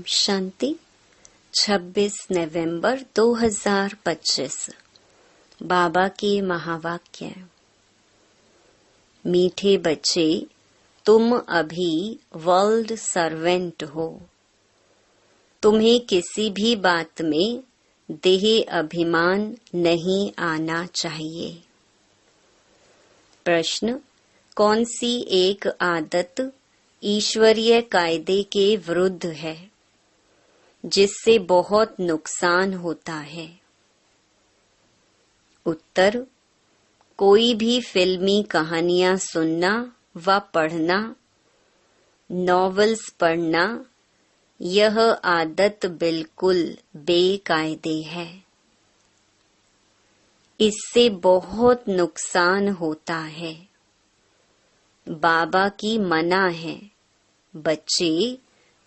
ओम शांति। 26 नवंबर 2025। बाबा के महावाक्य। मीठे बच्चे, तुम अभी वर्ल्ड सर्वेंट हो। तुम्हें किसी भी बात में देह अभिमान नहीं आना चाहिए। प्रश्न: कौन सी एक आदत ईश्वरीय कायदे के विरुद्ध है, जिससे बहुत नुकसान होता है? उत्तर: कोई भी फिल्मी कहानियां सुनना व पढ़ना, नॉवेल्स पढ़ना, यह आदत बिल्कुल बेकायदे है। इससे बहुत नुकसान होता है। बाबा की मना है, बच्चे,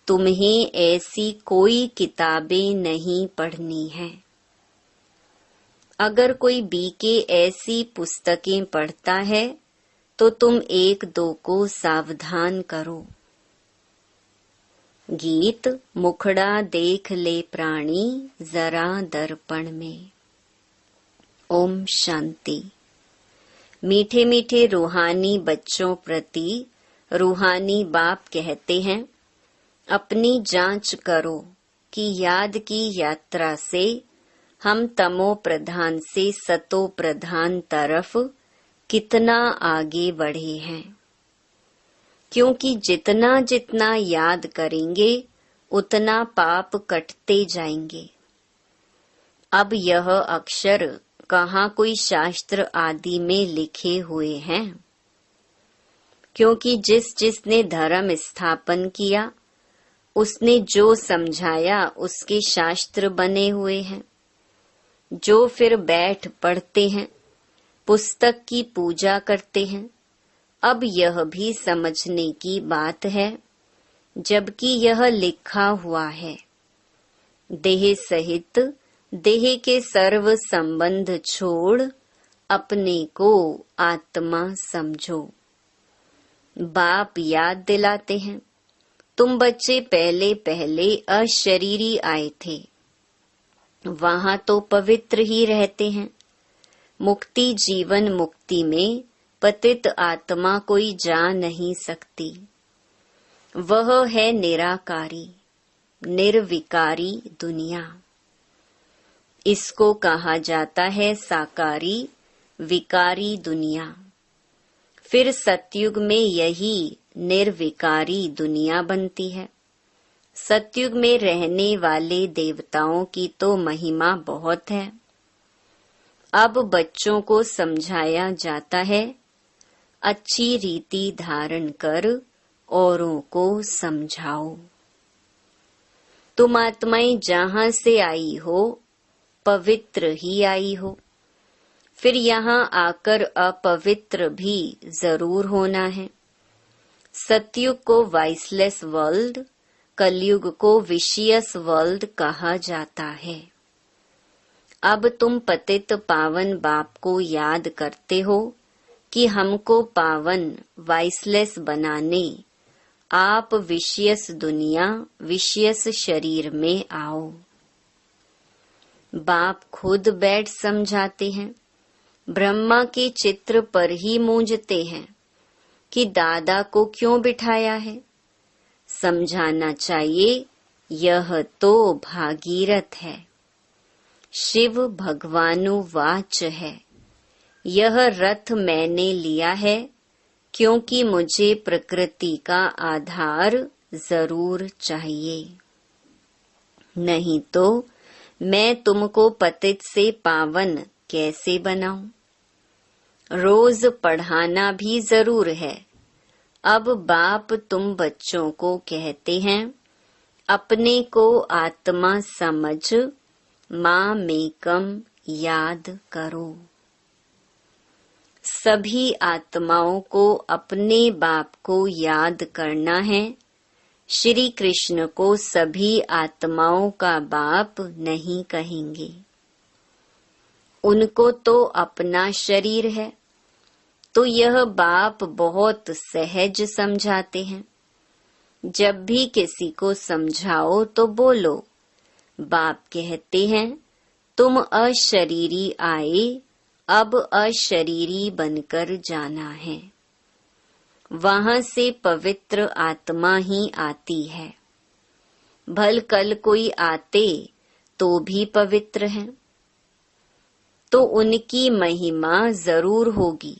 तुम्हें ऐसी कोई किताबें नहीं पढ़नी है। अगर कोई बीके ऐसी पुस्तकें पढ़ता है तो तुम एक दो को सावधान करो। गीत: मुखड़ा देख ले प्राणी जरा दर्पण में। ओम शांति। मीठे मीठे रूहानी बच्चों प्रति रूहानी बाप कहते हैं, अपनी जांच करो कि याद की यात्रा से हम तमो प्रधान से सतो प्रधान तरफ कितना आगे बढ़े हैं। क्योंकि जितना जितना याद करेंगे उतना पाप कटते जाएंगे। अब यह अक्षर कहाँ कोई शास्त्र आदि में लिखे हुए हैं? क्योंकि जिसने धर्म स्थापन किया, उसने जो समझाया उसके शास्त्र बने हुए हैं, जो फिर बैठ पढ़ते हैं, पुस्तक की पूजा करते हैं। अब यह भी समझने की बात है, जबकि यह लिखा हुआ है, देह सहित देह के सर्व संबंध छोड़ अपने को आत्मा समझो। बाप याद दिलाते हैं, तुम बच्चे पहले पहले अशरीरी आए थे, वहां तो पवित्र ही रहते हैं। मुक्ति जीवन मुक्ति में पतित आत्मा कोई जा नहीं सकती। वह है निराकारी निर्विकारी दुनिया। इसको कहा जाता है साकारी विकारी दुनिया। फिर सतयुग में यही निर्विकारी दुनिया बनती है। सतयुग में रहने वाले देवताओं की तो महिमा बहुत है। अब बच्चों को समझाया जाता है, अच्छी रीति धारण कर औरों को समझाओ। तुम आत्माएं जहां से आई हो, पवित्र ही आई हो। फिर यहाँ आकर अपवित्र भी जरूर होना है। सतयुग को वाइसलेस वर्ल्ड, कलयुग को विशियस वर्ल्ड कहा जाता है। अब तुम पतित पावन बाप को याद करते हो कि हमको पावन वाइसलेस बनाने आप विशियस दुनिया विशियस शरीर में आओ। बाप खुद बैठ समझाते हैं। ब्रह्मा के चित्र पर ही मूंझते हैं कि दादा को क्यों बिठाया है। समझाना चाहिए, यह तो भागीरथ है, शिव भगवानुवाच है। यह रथ मैंने लिया है क्योंकि मुझे प्रकृति का आधार जरूर चाहिए, नहीं तो मैं तुमको पतित से पावन कैसे बनाऊं। रोज पढ़ाना भी जरूर है। अब बाप तुम बच्चों को कहते हैं, अपने को आत्मा समझ मां मेकम याद करो। सभी आत्माओं को अपने बाप को याद करना है। श्री कृष्ण को सभी आत्माओं का बाप नहीं कहेंगे। उनको तो अपना शरीर है, तो यह बाप बहुत सहज समझाते हैं। जब भी किसी को समझाओ तो बोलो, बाप कहते हैं तुम अशरीरी आए, अब अशरीरी बनकर जाना है। वहां से पवित्र आत्मा ही आती है। भल कल कोई आते तो भी पवित्र हैं, तो उनकी महिमा जरूर होगी।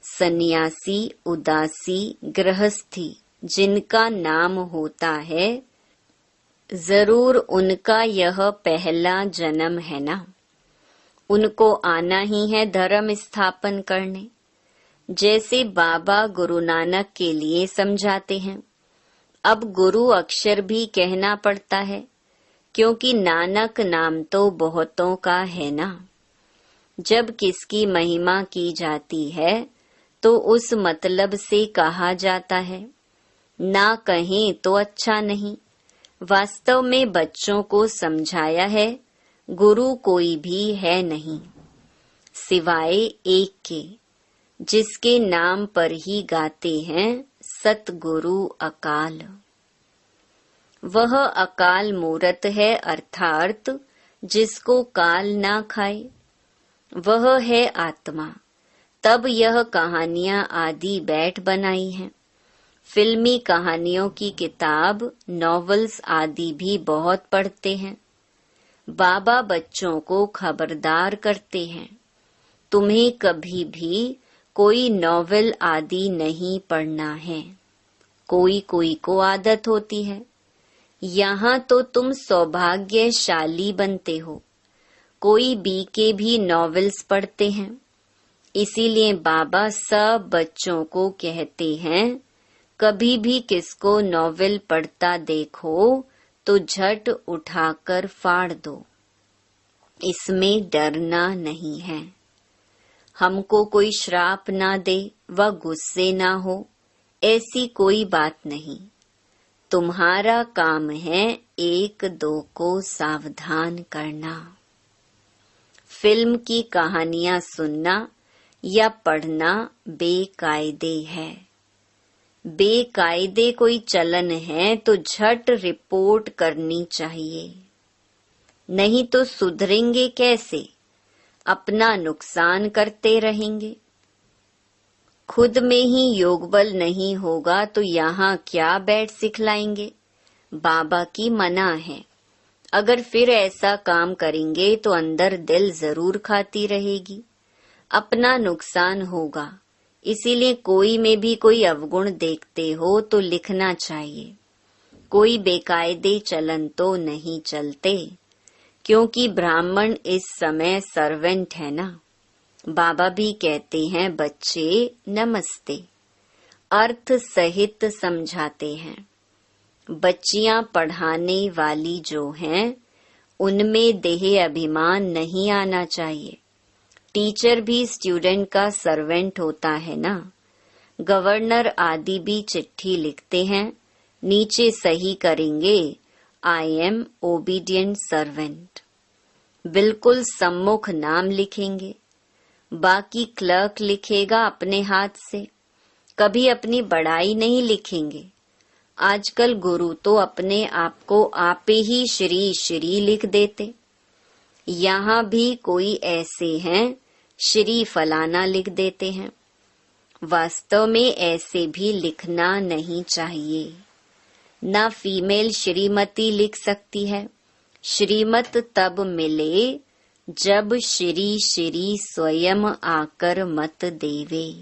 सन्यासी, उदासी, गृहस्थी जिनका नाम होता है, जरूर उनका यह पहला जन्म है ना। उनको आना ही है धर्म स्थापन करने। जैसे बाबा गुरु नानक के लिए समझाते हैं। अब गुरु अक्षर भी कहना पड़ता है, क्योंकि नानक नाम तो बहुतों का है ना। जब किसकी महिमा की जाती है तो उस मतलब से कहा जाता है, ना कहें तो अच्छा नहीं। वास्तव में बच्चों को समझाया है, गुरु कोई भी है नहीं सिवाय एक के, जिसके नाम पर ही गाते हैं सतगुरु अकाल। वह अकाल मूरत है, अर्थात जिसको काल ना खाए, वह है आत्मा। तब यह कहानियां आदि बैठ बनाई हैं। फिल्मी कहानियों की किताब, नॉवेल्स आदि भी बहुत पढ़ते हैं। बाबा बच्चों को खबरदार करते हैं, तुम्हें कभी भी कोई नॉवेल आदि नहीं पढ़ना है। कोई कोई को आदत होती है। यहाँ तो तुम सौभाग्यशाली बनते हो। कोई बीके भी नॉवेल्स पढ़ते हैं। इसीलिए बाबा सब बच्चों को कहते हैं, कभी भी किसको नॉवेल पढ़ता देखो तो झट उठाकर फाड़ दो। इसमें डरना नहीं है। हमको कोई श्राप ना दे व गुस्से ना हो, ऐसी कोई बात नहीं। तुम्हारा काम है एक दो को सावधान करना। फिल्म की कहानियां सुनना या पढ़ना बेकायदे है। बेकायदे कोई चलन है तो झट रिपोर्ट करनी चाहिए, नहीं तो सुधरेंगे कैसे? अपना नुकसान करते रहेंगे। खुद में ही योग बल नहीं होगा तो यहाँ क्या बैठ सिखलाएंगे? बाबा की मना है। अगर फिर ऐसा काम करेंगे तो अंदर दिल जरूर खाती रहेगी, अपना नुकसान होगा। इसीलिए कोई में भी कोई अवगुण देखते हो तो लिखना चाहिए। कोई बेकायदे चलन तो नहीं चलते, क्योंकि ब्राह्मण इस समय सर्वेंट है ना। बाबा भी कहते हैं, बच्चे नमस्ते, अर्थ सहित समझाते हैं। बच्चियां पढ़ाने वाली जो हैं, उनमें देह अभिमान नहीं आना चाहिए। टीचर भी स्टूडेंट का सर्वेंट होता है ना। गवर्नर आदि भी चिट्ठी लिखते हैं, नीचे सही करेंगे, आई एम ओबीडियंट सर्वेंट। बिल्कुल सम्मुख नाम लिखेंगे। बाकी क्लर्क लिखेगा अपने हाथ से, कभी अपनी बड़ाई नहीं लिखेंगे। आजकल गुरु तो अपने आप को आपे ही श्री श्री लिख देते। यहाँ भी कोई ऐसे हैं, श्री फलाना लिख देते हैं। वास्तव में ऐसे भी लिखना नहीं चाहिए। ना फीमेल श्रीमती लिख सकती है। श्रीमत तब मिले जब श्री श्री स्वयं आकर मत देवे।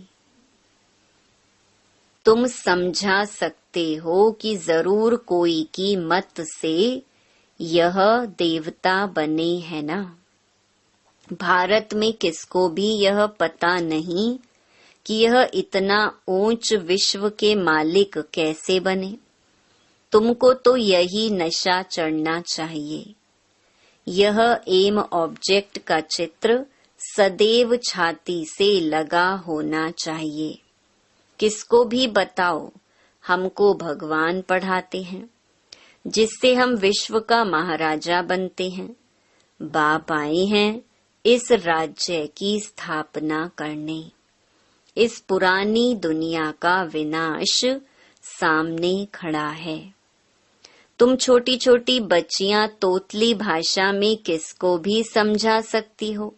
तुम समझा सकते हो कि जरूर कोई की मत से यह देवता बने है ना। भारत में किसको भी यह पता नहीं कि यह इतना ऊंच विश्व के मालिक कैसे बने। तुमको तो यही नशा चढ़ना चाहिए। यह एम ऑब्जेक्ट का चित्र सदैव छाती से लगा होना चाहिए। किसको भी बताओ, हमको भगवान पढ़ाते हैं, जिससे हम विश्व का महाराजा बनते हैं। बाप आए हैं इस राज्य की स्थापना करने। इस पुरानी दुनिया का विनाश सामने खड़ा है। तुम छोटी छोटी बच्चियां तोतली भाषा में किसको भी समझा सकती हो।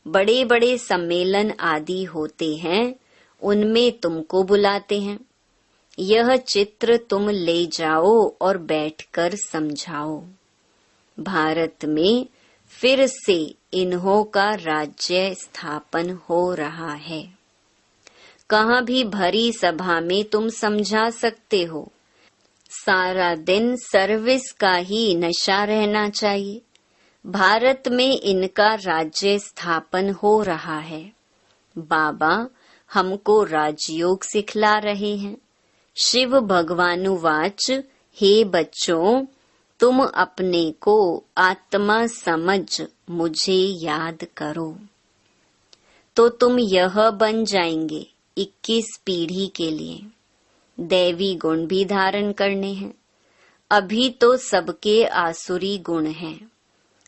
बड़े बड़े सम्मेलन आदि होते हैं, उनमें तुमको बुलाते हैं। यह चित्र तुम ले जाओ और बैठकर समझाओ। भारत में फिर से इन्हों का राज्य स्थापन हो रहा है। कहाँ भी भरी सभा में तुम समझा सकते हो। सारा दिन सर्विस का ही नशा रहना चाहिए। भारत में इनका राज्य स्थापन हो रहा है। बाबा हमको राजयोग सिखला रहे हैं। शिव भगवानुवाच, हे बच्चों, तुम अपने को आत्मा समझ मुझे याद करो, तो तुम यह बन जाएंगे 21 पीढ़ी के लिए। दैवी गुण भी धारण करने हैं। अभी तो सबके आसुरी गुण हैं।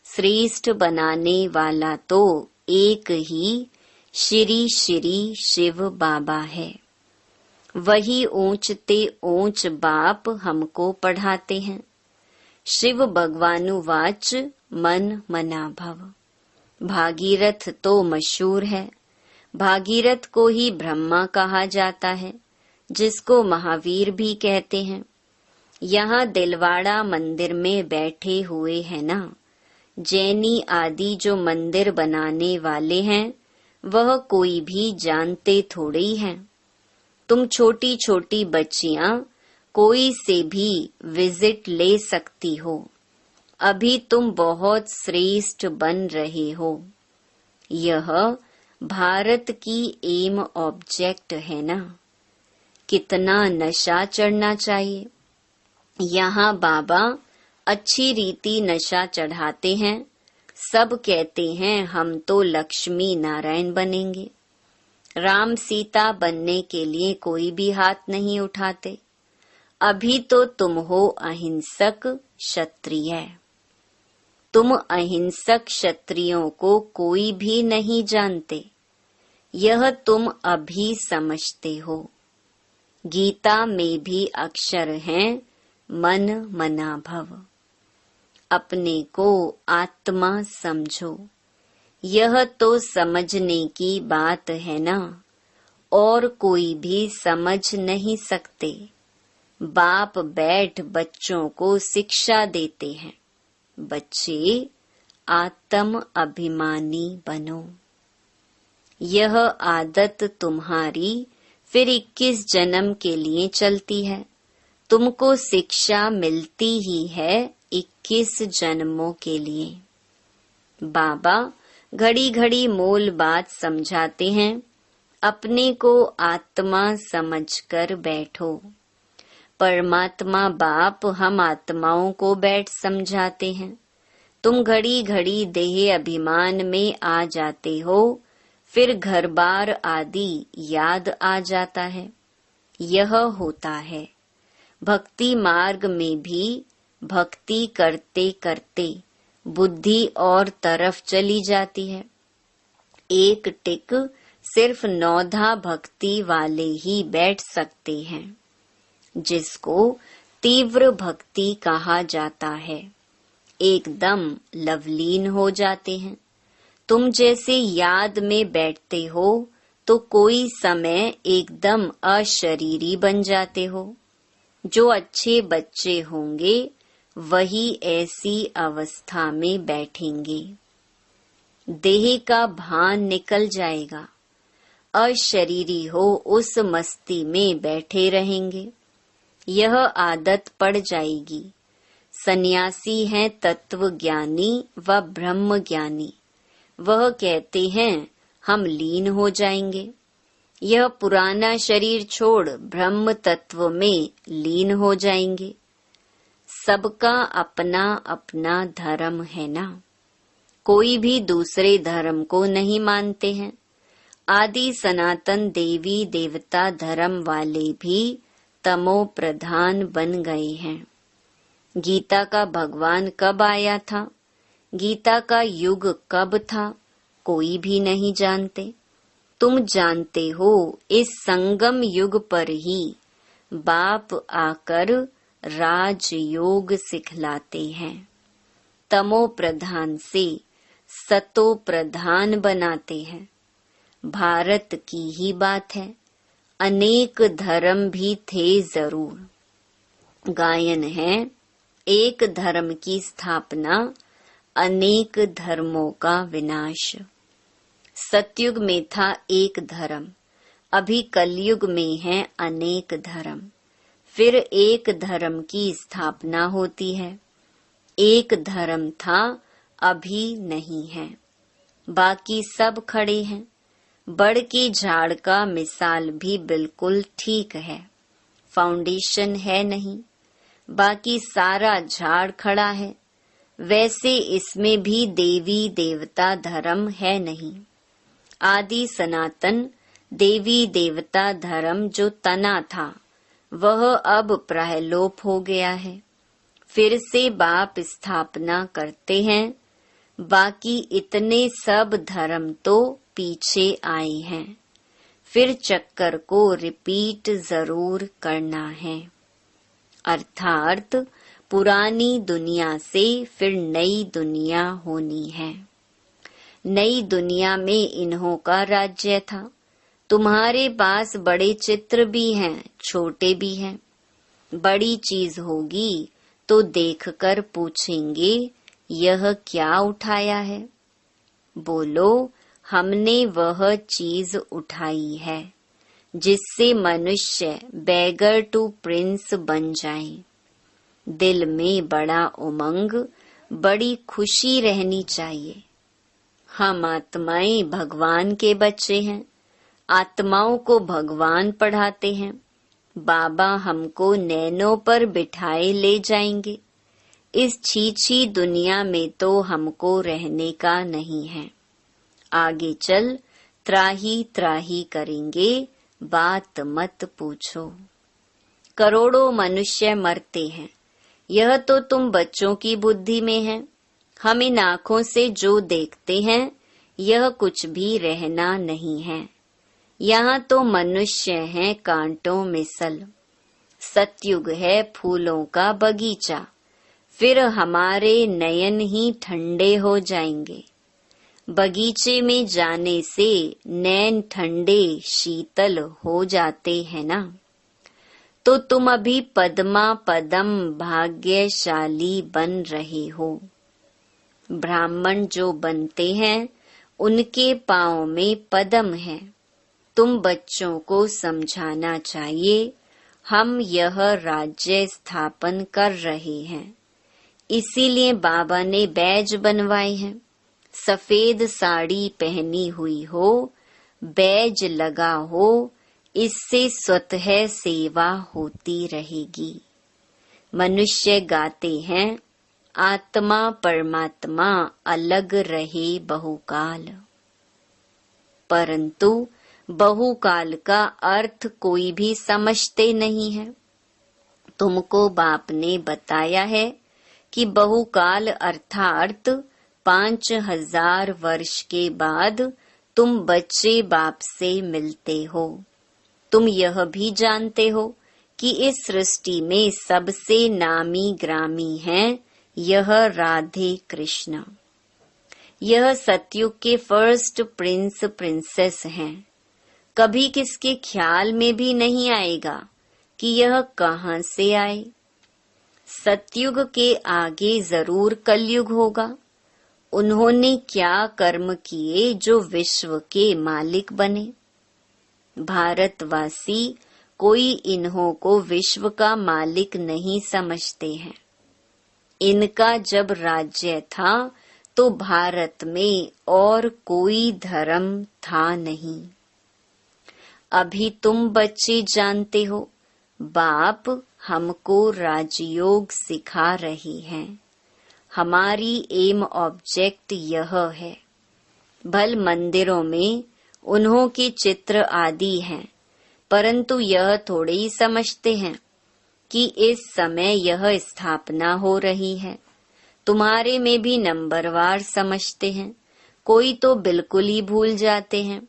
श्रेष्ठ बनाने वाला तो एक ही श्री श्री शिव बाबा है। वही ऊंचते ऊंच बाप हमको पढ़ाते हैं। शिव भगवानुवाच, मन मना भव। भागीरथ तो मशहूर है। भागीरथ को ही ब्रह्मा कहा जाता है, जिसको महावीर भी कहते हैं। यहाँ दिलवाड़ा मंदिर में बैठे हुए हैं ना, जैनी आदि जो मंदिर बनाने वाले हैं, वह कोई भी जानते थोड़े ही हैं। तुम छोटी छोटी बच्चियां कोई से भी विजिट ले सकती हो। अभी तुम बहुत श्रेष्ठ बन रहे हो। यह भारत की एम ऑब्जेक्ट है ना। कितना नशा चढ़ना चाहिए। यहाँ बाबा अच्छी रीति नशा चढ़ाते हैं। सब कहते हैं हम तो लक्ष्मी नारायण बनेंगे। राम सीता बनने के लिए कोई भी हाथ नहीं उठाते। अभी तो तुम हो अहिंसक क्षत्रिय। तुम अहिंसक क्षत्रियों को कोई भी नहीं जानते। यह तुम अभी समझते हो। गीता में भी अक्षर हैं, मन मना भव। अपने को आत्मा समझो। यह तो समझने की बात है ना, और कोई भी समझ नहीं सकते। बाप बैठ बच्चों को शिक्षा देते हैं। बच्चे आत्म अभिमानी बनो। यह आदत तुम्हारी फिर 21 जन्म के लिए चलती है। तुमको शिक्षा मिलती ही है 21 जन्मों के लिए। बाबा घड़ी घड़ी मोल बात समझाते हैं। अपने को आत्मा समझकर बैठो। परमात्मा बाप हम आत्माओं को बैठ समझाते हैं। तुम घड़ी घड़ी देह अभिमान में आ जाते हो, फिर घर बार आदि याद आ जाता है। यह होता है। भक्ति मार्ग में भी भक्ति करते करते बुद्धि और तरफ चली जाती है। एक टिक सिर्फ 9 भक्ति वाले ही बैठ सकते हैं, जिसको तीव्र भक्ति कहा जाता है। एकदम लवलीन हो जाते हैं। तुम जैसे याद में बैठते हो तो कोई समय एकदम अशरीरी बन जाते हो। जो अच्छे बच्चे होंगे वही ऐसी अवस्था में बैठेंगे। देह का भान निकल जाएगा। अशरीरी हो उस मस्ती में बैठे रहेंगे। यह आदत पड़ जाएगी। सन्यासी हैं तत्व ज्ञानी व ब्रह्म ज्ञानी। वह कहते हैं हम लीन हो जाएंगे। यह पुराना शरीर छोड़ ब्रह्म तत्व में लीन हो जाएंगे। सबका अपना अपना धर्म है ना। कोई भी दूसरे धर्म को नहीं मानते हैं। आदि सनातन देवी देवता धर्म वाले भी तमो प्रधान बन गए हैं। गीता का भगवान कब आया था? गीता का युग कब था? कोई भी नहीं जानते। तुम जानते हो इस संगम युग पर ही बाप आकर राजयोग सिखलाते हैं। तमो प्रधान से सतो प्रधान बनाते हैं। भारत की ही बात है, अनेक धर्म भी थे जरूर। गायन है, एक धर्म की स्थापना, अनेक धर्मों का विनाश। सतयुग में था एक धर्म, अभी कलयुग में है अनेक धर्म। फिर एक धर्म की स्थापना होती है। एक धर्म था, अभी नहीं है। बाकी सब खड़े हैं। बड़ की झाड़ का मिसाल भी बिल्कुल ठीक है। फाउंडेशन है नहीं, बाकी सारा झाड़ खड़ा है। वैसे इसमें भी देवी देवता धर्म है नहीं। आदि सनातन देवी देवता धर्म जो तना था, वह अब प्रलोप हो गया है। फिर से बाप स्थापना करते हैं। बाकी इतने सब धर्म तो पीछे आए हैं। फिर चक्कर को रिपीट जरूर करना है। अर्थात पुरानी दुनिया से फिर नई दुनिया होनी है। नई दुनिया में इन्हों का राज्य था। तुम्हारे पास बड़े चित्र भी हैं, छोटे भी हैं। बड़ी चीज होगी तो देखकर पूछेंगे, यह क्या उठाया है? बोलो, हमने वह चीज उठाई है जिससे मनुष्य बेगर टू प्रिंस बन जाए। दिल में बड़ा उमंग, बड़ी खुशी रहनी चाहिए। हम आत्माएं भगवान के बच्चे हैं। आत्माओं को भगवान पढ़ाते हैं। बाबा हमको नैनों पर बिठाए ले जाएंगे। इस छीछी दुनिया में तो हमको रहने का नहीं है। आगे चल त्राही त्राही करेंगे, बात मत पूछो। करोड़ों मनुष्य मरते हैं, यह तो तुम बच्चों की बुद्धि में है। हम इन आँखों से जो देखते हैं, यह कुछ भी रहना नहीं है। यहाँ तो मनुष्य हैं कांटों में सल। सतयुग है फूलों का बगीचा। फिर हमारे नयन ही ठंडे हो जाएंगे। बगीचे में जाने से नैन ठंडे शीतल हो जाते हैं ना। तो तुम अभी पद्मा पदम भाग्यशाली बन रहे हो। ब्राह्मण जो बनते हैं, उनके पांव में पद्म है। तुम बच्चों को समझाना चाहिए, हम यह राज्य स्थापन कर रहे हैं। इसीलिए बाबा ने बैज बनवाए हैं। सफेद साड़ी पहनी हुई हो, बैज लगा हो, इससे स्वतः सेवा होती रहेगी। मनुष्य गाते हैं, आत्मा परमात्मा अलग रहे बहुकाल। परंतु बहुकाल का अर्थ कोई भी समझते नहीं है। तुमको बाप ने बताया है कि बहुकाल अर्थात 5000 वर्ष के बाद तुम बच्चे बाप से मिलते हो। तुम यह भी जानते हो कि इस सृष्टि में सबसे नामी ग्रामी हैं यह राधे कृष्ण। यह सतयुग के फर्स्ट प्रिंस प्रिंसेस हैं। कभी किसके ख्याल में भी नहीं आएगा कि यह कहाँ से आए। सतयुग के आगे जरूर कलयुग होगा। उन्होंने क्या कर्म किए जो विश्व के मालिक बने। भारतवासी कोई इन्हों को विश्व का मालिक नहीं समझते हैं। इनका जब राज्य था तो भारत में और कोई धर्म था नहीं। अभी तुम बच्चे जानते हो, बाप हमको राजयोग सिखा रही हैं। हमारी एम ऑब्जेक्ट यह है। भल मंदिरों में उन्हों के चित्र आदि हैं, परंतु यह थोड़े ही समझते हैं कि इस समय यह स्थापना हो रही है। तुम्हारे में भी नंबरवार समझते हैं, कोई तो बिल्कुल ही भूल जाते हैं।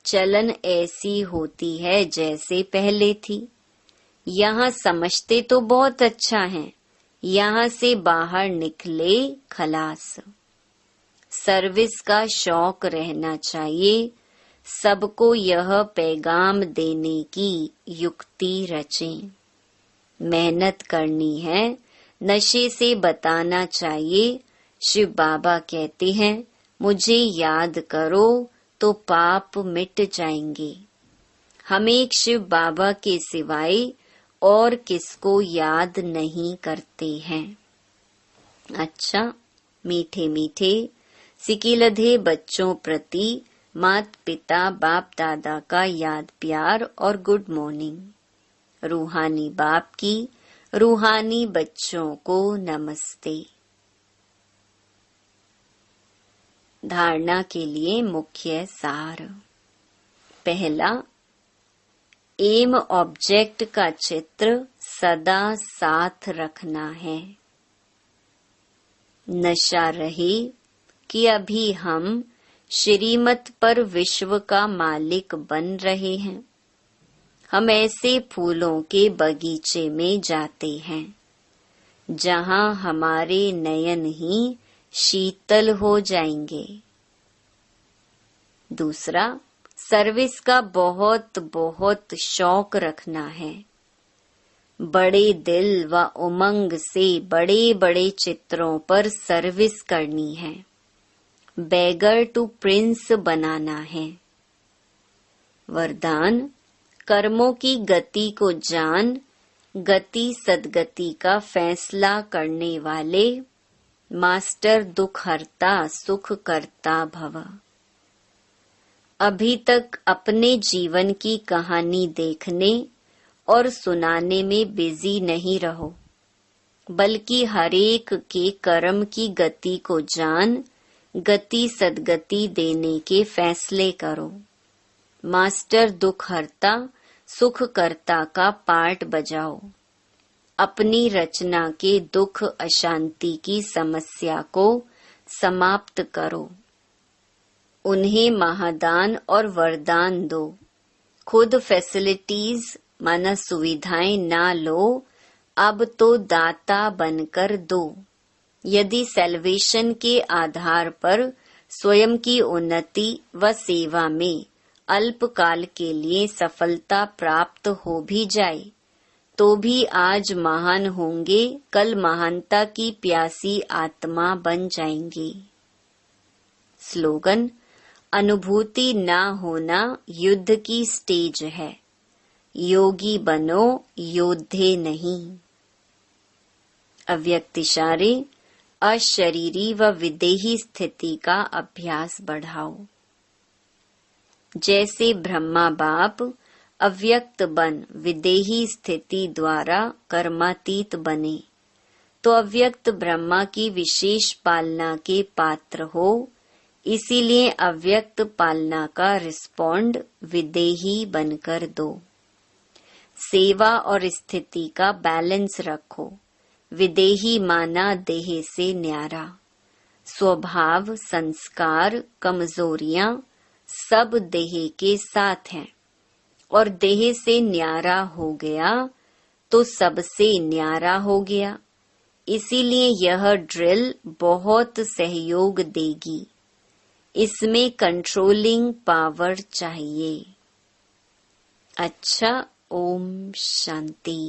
चलन ऐसी होती है जैसे पहले थी। यहाँ समझते तो बहुत अच्छा है, यहाँ से बाहर निकले खलास। सर्विस का शौक रहना चाहिए, सबको यह पैगाम देने की युक्ति रचें। मेहनत करनी है, नशे से बताना चाहिए। शिव बाबा कहते हैं, मुझे याद करो तो पाप मिट जाएंगे। हम एक शिव बाबा के सिवाय और किसको याद नहीं करते हैं। अच्छा, मीठे मीठे सिकिलधे बच्चों प्रति माता पिता बाप दादा का याद प्यार और गुड मॉर्निंग। रूहानी बाप की रूहानी बच्चों को नमस्ते। धारणा के लिए मुख्य सार। पहला, एम ऑब्जेक्ट का चित्र सदा साथ रखना है। नशा रहे कि अभी हम श्रीमत पर विश्व का मालिक बन रहे हैं। हम ऐसे फूलों के बगीचे में जाते हैं जहां हमारे नयन ही शीतल हो जाएंगे। दूसरा, सर्विस का बहुत बहुत शौक रखना है। बड़े दिल व उमंग से बड़े बड़े चित्रों पर सर्विस करनी है। बेगर टू प्रिंस बनाना है। वरदान, कर्मों की गति को जान, गति सदगति का फैसला करने वाले मास्टर दुख हरता सुख करता भव। अभी तक अपने जीवन की कहानी देखने और सुनाने में बिजी नहीं रहो, बल्कि हरेक के कर्म की गति को जान, गति सदगति देने के फैसले करो। मास्टर दुख हरता सुख करता का पार्ट बजाओ। अपनी रचना के दुख अशांति की समस्या को समाप्त करो। उन्हें महादान और वरदान दो। खुद फैसिलिटीज माना सुविधाएं ना लो, अब तो दाता बनकर दो। यदि सेल्वेशन के आधार पर स्वयं की उन्नति व सेवा में अल्पकाल के लिए सफलता प्राप्त हो भी जाए, तो भी आज महान होंगे, कल महानता की प्यासी आत्मा बन जाएंगे। स्लोगन, अनुभूति ना होना युद्ध की स्टेज है, योगी बनो योद्धे नहीं। अव्यक्त इशारे, अशरीरी व विदेही स्थिति का अभ्यास बढ़ाओ। जैसे ब्रह्मा बाप अव्यक्त बन विदेही स्थिति द्वारा कर्मातीत बने, तो अव्यक्त ब्रह्मा की विशेष पालना के पात्र हो। इसीलिए अव्यक्त पालना का रिस्पॉन्ड विदेही बनकर दो। सेवा और स्थिति का बैलेंस रखो। विदेही माना देह से न्यारा। स्वभाव, संस्कार, कमजोरियां सब देह के साथ हैं, और देह से न्यारा हो गया तो सबसे न्यारा हो गया। इसीलिए यह ड्रिल बहुत सहयोग देगी। इसमें कंट्रोलिंग पावर चाहिए। अच्छा, ओम शांति।